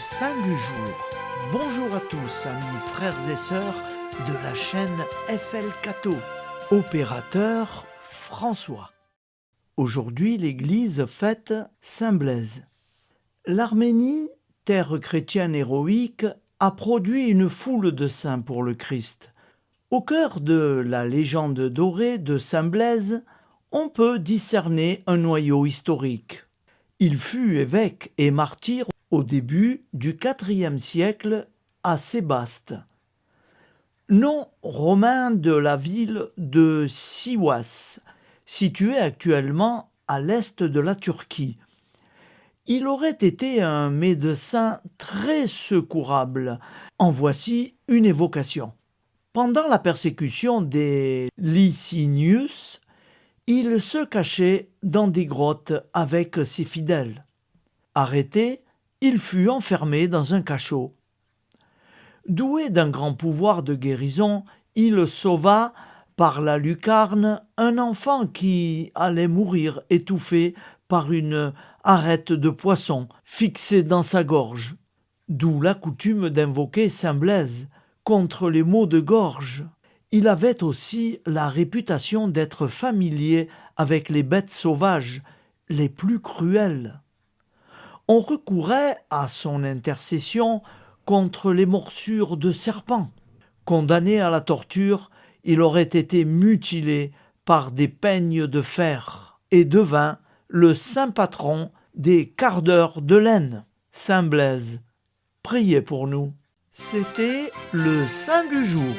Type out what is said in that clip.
Saint du jour. Bonjour à tous, amis frères et sœurs de la chaîne FL Cato. Opérateur François. Aujourd'hui, l'Église fête Saint Blaise. L'Arménie, terre chrétienne héroïque, a produit une foule de saints pour le Christ. Au cœur de la légende dorée de Saint Blaise, on peut discerner un noyau historique. Il fut évêque et martyr au début du IVe siècle à Sébaste, nom romain de la ville de Sivas, située actuellement à l'est de la Turquie. Il aurait été un médecin très secourable. En voici une évocation. Pendant la persécution des Licinius, il se cachait dans des grottes avec ses fidèles. Arrêté, il fut enfermé dans un cachot. Doué d'un grand pouvoir de guérison, il sauva par la lucarne un enfant qui allait mourir étouffé par une arête de poisson fixée dans sa gorge. D'où la coutume d'invoquer Saint Blaise contre les maux de gorge. Il avait aussi la réputation d'être familier avec les bêtes sauvages, les plus cruelles. On recourait à son intercession contre les morsures de serpents. Condamné à la torture, il aurait été mutilé par des peignes de fer et devint le saint patron des cardeurs de laine. Saint Blaise, priez pour nous. C'était le Saint du jour.